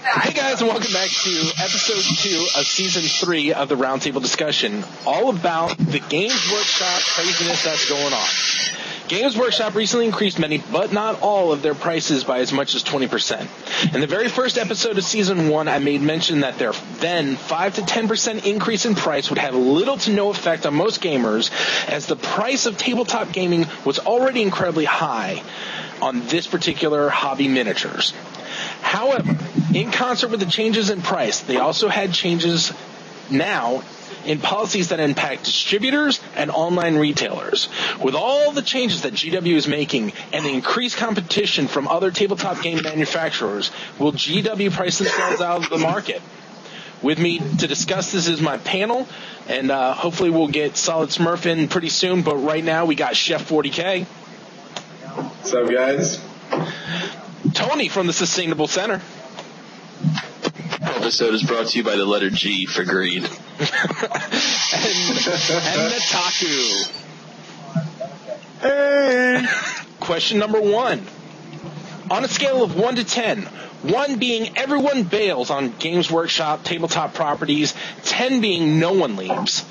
Hey guys, and welcome back to episode 2 of season 3 of the Roundtable Discussion, all about the Games Workshop craziness that's going on. Games Workshop recently increased many, but not all, of their prices by as much as 20%. In the very first episode of season 1, I made mention that their then 5 to 10% increase in price would have little to no effect on most gamers, as the price of tabletop gaming was already incredibly high on this particular hobby miniatures. However, in concert with the changes in price, they also had changes now in policies that impact distributors and online retailers. With all the changes that GW is making and the increased competition from other tabletop game manufacturers, will GW price themselves out of the market? With me to discuss this is my panel, and hopefully we'll get Solid Smurf in pretty soon, but right now we got Chef 40K. What's up, guys? Tony from the Sustainable Center. This episode is brought to you by the letter G for greed. and Natakue. Hey! Question number 1. On a scale of 1 to 10, 1 being everyone bails on Games Workshop tabletop properties, 10 being no one leaves,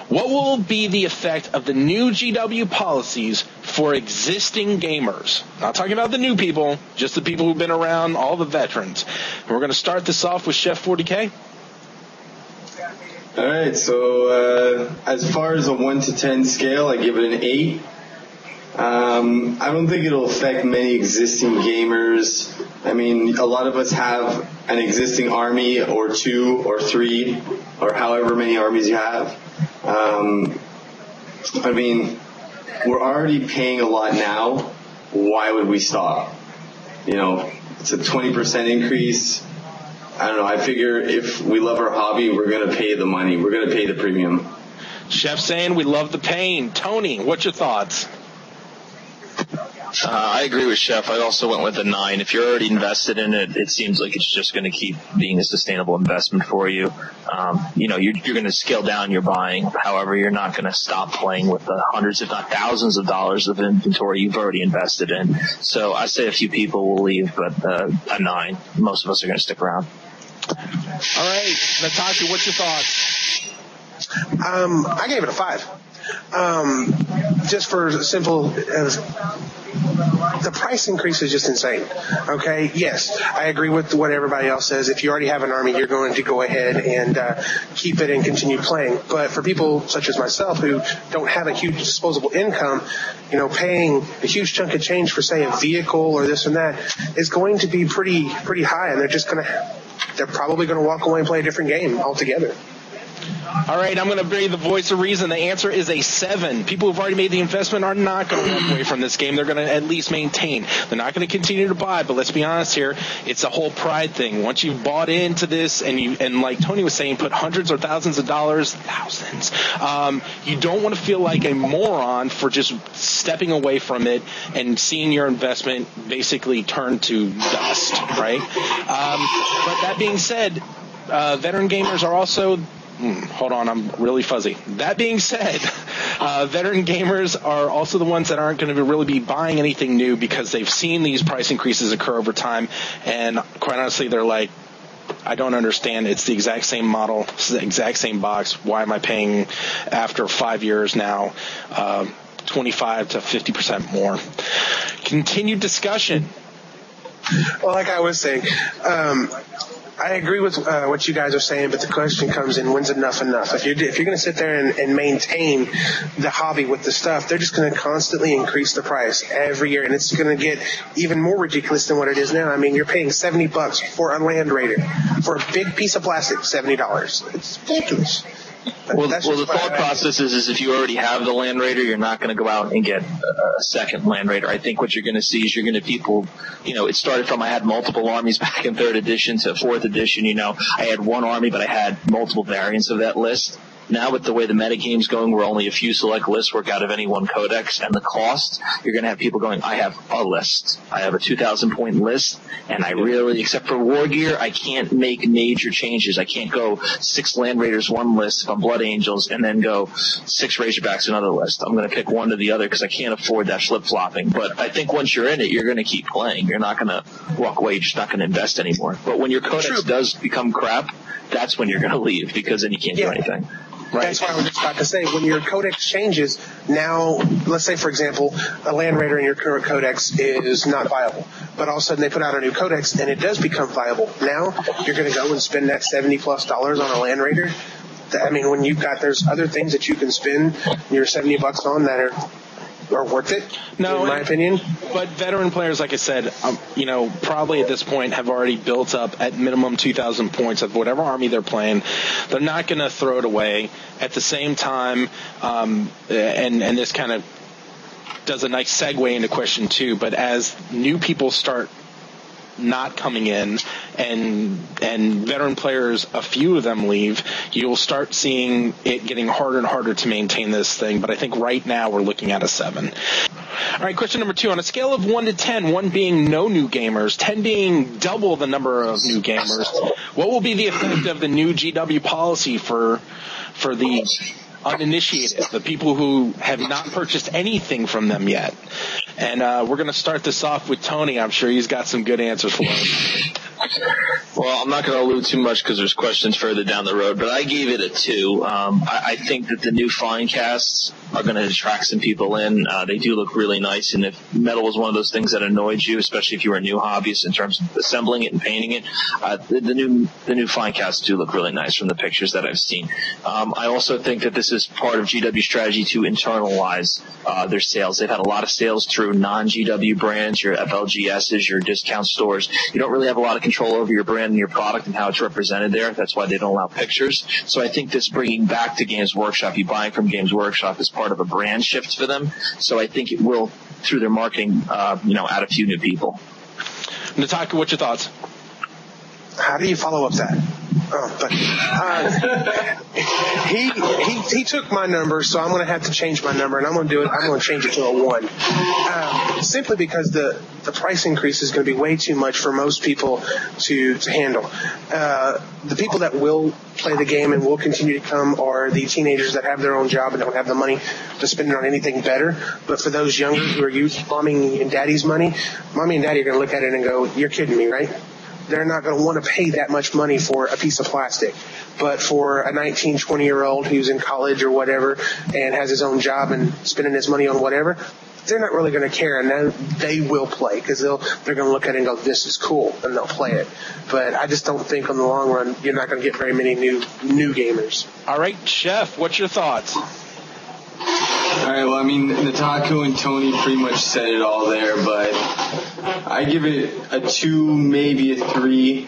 what will be the effect of the new GW policies for existing gamers? Not talking about the new people, just the people who've been around, all the veterans. And we're going to start this off with Chef 40K. All right, so as far as a 1 to 10 scale, I give it an 8. I don't think it'll affect many existing gamers. I mean, a lot of us have an existing army or 2 or 3 or however many armies you have. I mean, we're already paying a lot now. Why would we stop? You know, it's a 20% increase. I don't know. I figure if we love our hobby, we're going to pay the money. We're going to pay the premium. Chef saying we love the pain. Tony, what's your thoughts? I agree with Chef. I also went with a 9. If you're already invested in it, it seems like it's just going to keep being a sustainable investment for you. You're going to scale down your buying. However, you're not going to stop playing with the hundreds, if not thousands of dollars of inventory you've already invested in. So I say a few people will leave, but a 9. Most of us are going to stick around. All right, Natasha, what's your thoughts? I gave it a 5. Just for simple as the price increase is just insane. Okay, yes, I agree with what everybody else says. If you already have an army, you're going to go ahead and keep it and continue playing. But for people such as myself who don't have a huge disposable income, paying a huge chunk of change for, say, a vehicle or this and that is going to be pretty high, and they're probably going to walk away and play a different game altogether. All right, I'm going to be the voice of reason. The answer is a 7. People who've already made the investment are not going to walk away from this game. They're going to at least maintain. They're not going to continue to buy, but let's be honest here. It's a whole pride thing. Once you've bought into this and like Tony was saying, put hundreds or thousands of dollars, you don't want to feel like a moron for just stepping away from it and seeing your investment basically turn to dust, right? But that being said, veteran gamers are also hold on, I'm really fuzzy. That being said, veteran gamers are also the ones that aren't going to really be buying anything new because they've seen these price increases occur over time, and quite honestly, they're like, I don't understand. It's the exact same model, it's the exact same box. Why am I paying, after 5 years now, 25 to 50% more? Continued discussion. Well, like I was saying, I agree with what you guys are saying, but the question comes in, when's enough enough? If you're going to sit there and maintain the hobby with the stuff, they're just going to constantly increase the price every year, and it's going to get even more ridiculous than what it is now. I mean, you're paying $70 for a Land Raider. For a big piece of plastic, $70. It's ridiculous. Well, the thought process is if you already have the Land Raider, you're not going to go out and get a second Land Raider. I think what you're going to see is it started from I had multiple armies back in 3rd edition to 4th edition. I had one army, but I had multiple variants of that list. Now with the way the metagame's going, where only a few select lists work out of any one codex, and the cost, you're going to have people going, I have a list. I have a 2,000 point list, and I really, except for War Gear, I can't make major changes. I can't go 6 Land Raiders one list if I'm Blood Angels, and then go 6 Razorbacks another list. I'm going to pick one to the other because I can't afford that flip-flopping. But I think once you're in it, you're going to keep playing. You're not going to walk away. You're just not going to invest anymore. But when your codex does become crap, that's when you're going to leave, because then you can't do anything. Right. That's what I was just about to say. When your codex changes, now, let's say, for example, a Land Raider in your current codex is not viable, but all of a sudden they put out a new codex and it does become viable. Now you're going to go and spend that $70+ on a Land Raider. I mean, when there's other things that you can spend your $70 on that are worth it, in my opinion. But veteran players, like I said, probably at this point have already built up at minimum 2,000 points of whatever army they're playing. They're not going to throw it away. At the same time, and this kind of does a nice segue into question 2, but as new people start not coming in and veteran players, a few of them leave, you'll start seeing it getting harder and harder to maintain this thing. But I think right now we're looking at a 7. All right, question number 2. On a scale of 1 to 10, 1 being no new gamers, 10 being double the number of new gamers, what will be the effect of the new GW policy for the uninitiated, the people who have not purchased anything from them yet? And we're going to start this off with Tony. I'm sure he's got some good answers for us. Well, I'm not going to allude too much because there's questions further down the road, but I gave it a 2. I think that the new fine casts are going to attract some people in. They do look really nice, and if metal was one of those things that annoyed you, especially if you were a new hobbyist in terms of assembling it and painting it, the new fine casts do look really nice from the pictures that I've seen. I also think that this is part of GW's strategy to internalize their sales. They've had a lot of sales through non-GW brands, your FLGSs, your discount stores. You don't really have a lot of control over your brand and your product and how it's represented there. That's why they don't allow pictures. So I think this bringing back to Games Workshop, you buying from Games Workshop, is part of a brand shift for them. So I think it will, through their marketing, add a few new people. Natakue, what's your thoughts? How do you follow up that? He took my number, so I'm going to have to change my number, and I'm going to do it. I'm going to change it to a 1, simply because the price increase is going to be way too much for most people to handle. The people that will play the game and will continue to come are the teenagers that have their own job and don't have the money to spend it on anything better. But for those younger who are using mommy and daddy's money, mommy and daddy are going to look at it and go, "You're kidding me, right?" They're not going to want to pay that much money for a piece of plastic. But for a 19, 20-year-old who's in college or whatever and has his own job and spending his money on whatever, they're not really going to care, and then they will play because they're going to look at it and go, "This is cool," and they'll play it. But I just don't think in the long run you're not going to get very many new gamers. All right, Chef, what's your thoughts? All right, well, I mean, Natakue and Tony pretty much said it all there, but I give it a 2, maybe a 3.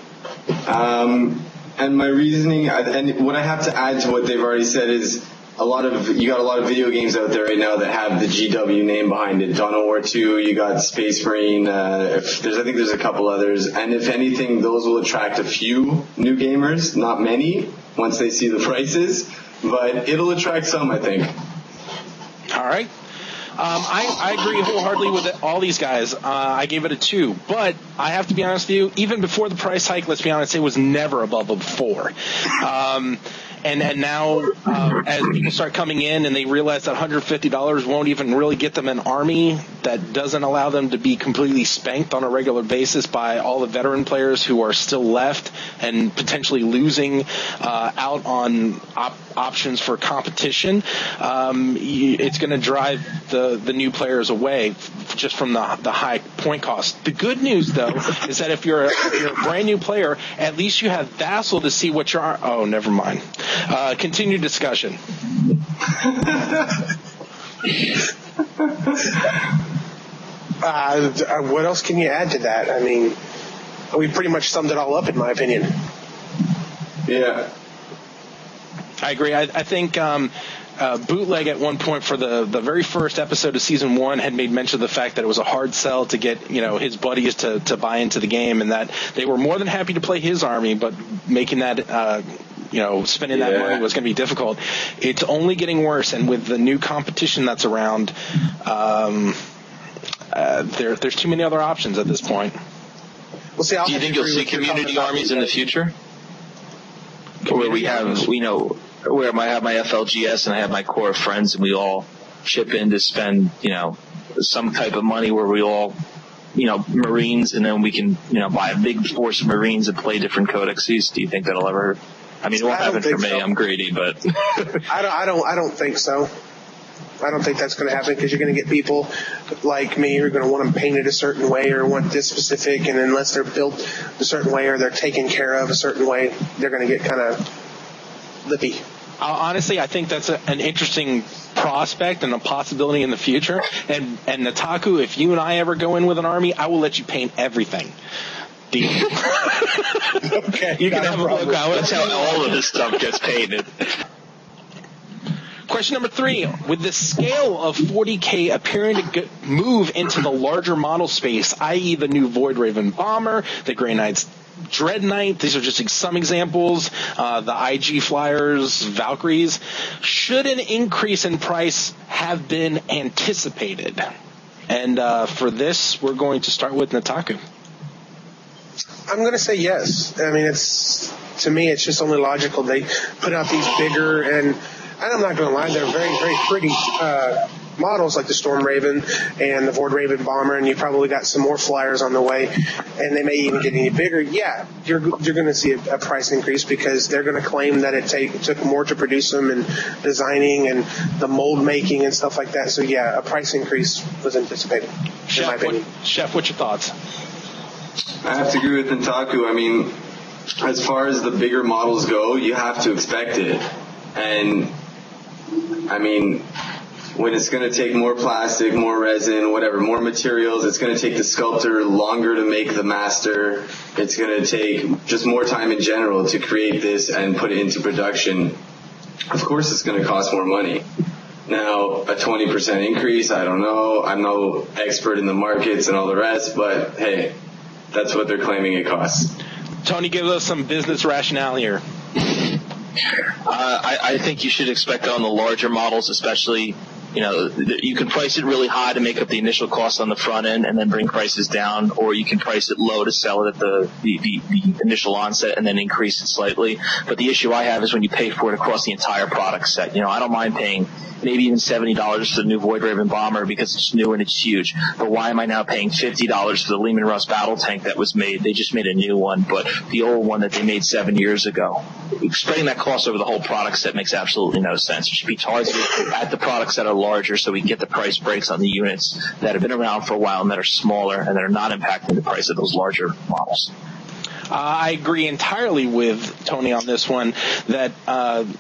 And my reasoning, and what I have to add to what they've already said is you got a lot of video games out there right now that have the GW name behind it. Dawn of War 2, you got Space Marine, I think there's a couple others. And if anything, those will attract a few new gamers, not many, once they see the prices, but it'll attract some, I think. All right. I agree wholeheartedly with all these guys. I gave it a 2, but I have to be honest with you, even before the price hike, let's be honest, it was never above a 4. And now, as people start coming in and they realize that $150 won't even really get them an army that doesn't allow them to be completely spanked on a regular basis by all the veteran players who are still left and potentially losing out on options for competition, it's going to drive the new players away just from the high point cost. The good news, though, is that if you're a brand new player, at least you have Vassal to see what your oh, never mind. Continue discussion. What else can you add to that? I mean, we pretty much summed it all up, in my opinion. Yeah. I agree. I think Bootleg at one point for the very first episode of season 1 had made mention of the fact that it was a hard sell to get his buddies to buy into the game, and that they were more than happy to play his army, but making that spending that money was going to be difficult. It's only getting worse, and with the new competition that's around, there's too many other options at this point. Well, see, do you think you'll see community armies in the future? Where we have, where I have my FLGS and I have my core of friends, and we all chip in to spend, some type of money where we all, Marines, and then we can, buy a big force of Marines and play different codexes. Do you think that'll ever? I mean, it won't happen for me. So. I'm greedy, but I don't think so. I don't think that's going to happen, because you're going to get people like me who are going to want them painted a certain way or want this specific, and unless they're built a certain way or they're taken care of a certain way, they're going to get kind of lippy. Honestly, I think that's an interesting prospect and a possibility in the future. And Natakue, if you and I ever go in with an army, I will let you paint everything. Deal. Okay. You can have a look. That's how all of this stuff gets painted. Question number 3. With the scale of 40K appearing to move into the larger model space, i.e. the new Void Raven Bomber, the Grey Knight's Dread Knight, these are just some examples, the IG Flyers, Valkyries, should an increase in price have been anticipated? And for this, we're going to start with Natakue. I'm going to say yes. I mean, to me, it's just only logical. They put out these bigger, and I'm not going to lie, they're very, very pretty models, like the Storm Raven and the Void Raven Bomber, and you probably got some more flyers on the way, and they may even get any bigger. Yeah, you're going to see a price increase, because they're going to claim that it took more to produce them, and designing and the mold making and stuff like that. So yeah, a price increase was anticipated, in my opinion. Chef, what's your thoughts? I have to agree with Natakue. I mean, as far as the bigger models go, you have to expect it. And I mean, when it's going to take more plastic, more resin, whatever, more materials, it's going to take the sculptor longer to make the master. It's going to take just more time in general to create this and put it into production. Of course, it's going to cost more money. Now, a 20% increase, I don't know. I'm no expert in the markets and all the rest, but hey, that's what they're claiming it costs. Tony, give us some business rationale here. I think you should expect on the larger models, especially, you can price it really high to make up the initial cost on the front end and then bring prices down, or you can price it low to sell it at the initial onset and then increase it slightly. But the issue I have is when you pay for it across the entire product set. I don't mind paying maybe even $70 for the new Void Raven Bomber because it's new and it's huge. But why am I now paying $50 for the Lehman Russ battle tank that was made? They just made a new one, but the old one that they made 7 years ago. Spreading that cost over the whole product set makes absolutely no sense. It should be targeted at the products that are larger, so we can get the price breaks on the units that have been around for a while and that are smaller and that are not impacting the price of those larger models. I agree entirely with Tony on this one, that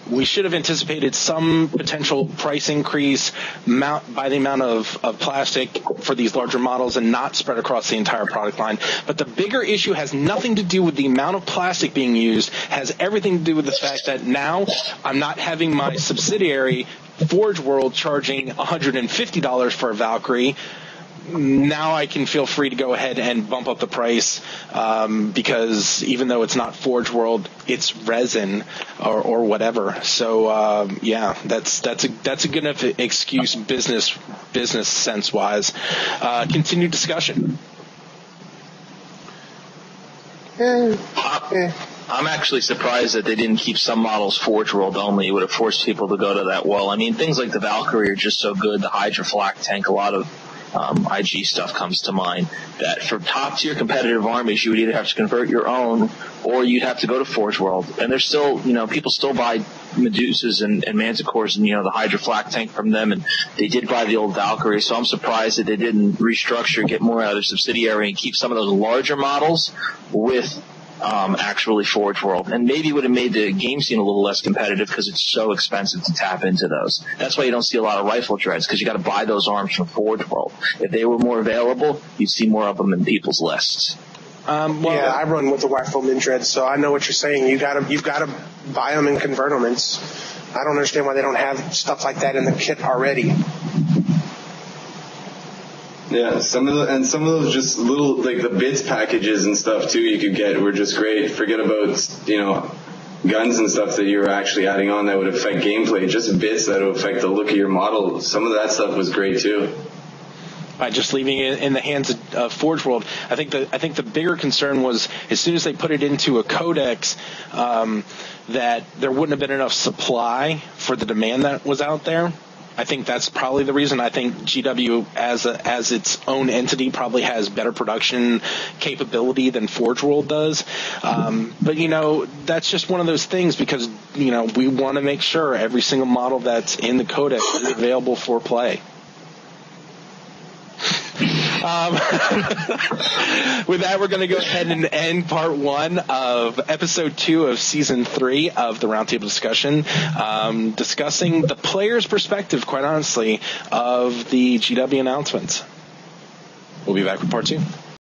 we should have anticipated some potential price increase by the amount of plastic for these larger models and not spread across the entire product line. But the bigger issue has nothing to do with the amount of plastic being used, has everything to do with the fact that now I'm not having my subsidiary Forge World charging $150 for a Valkyrie. Now I can feel free to go ahead and bump up the price because even though it's not Forge World, it's resin or whatever. So that's a good enough excuse business sense wise. Continued discussion. I'm actually surprised that they didn't keep some models Forge World only. It would have forced people to go to that wall. I mean, things like the Valkyrie are just so good. The Hydra Flak tank, a lot of IG stuff comes to mind, that for top-tier competitive armies, you would either have to convert your own or you'd have to go to Forge World. And there's still, people still buy Medusas and Manticores and, the Hydra Flak tank from them, and they did buy the old Valkyrie, so I'm surprised that they didn't restructure, get more out of their subsidiary, and keep some of those larger models with actually Forge World, and maybe would have made the game scene a little less competitive because it's so expensive to tap into those. That's why you don't see a lot of rifle dreads, because you got to buy those arms from Forge World. If they were more available, you'd see more of them in people's lists. I run with the Rifleman dreads, so I know what you're saying. You've got to buy them and convert them. I don't understand why they don't have stuff like that in the kit already. Yeah, some of those just little, like the bits packages and stuff too you could get were just great. Forget about, guns and stuff that you were actually adding on that would affect gameplay, just bits that would affect the look of your model. Some of that stuff was great too. By just leaving it in the hands of Forge World, I think the bigger concern was as soon as they put it into a codex, that there wouldn't have been enough supply for the demand that was out there. I think that's probably the reason. I think GW as its own entity probably has better production capability than Forge World does. But that's just one of those things because we want to make sure every single model that's in the codex is available for play. With that, we're going to go ahead and end part 1 of episode 2 of season 3 of the Roundtable Discussion, discussing the player's perspective, quite honestly, of the GW announcements. We'll be back with part 2.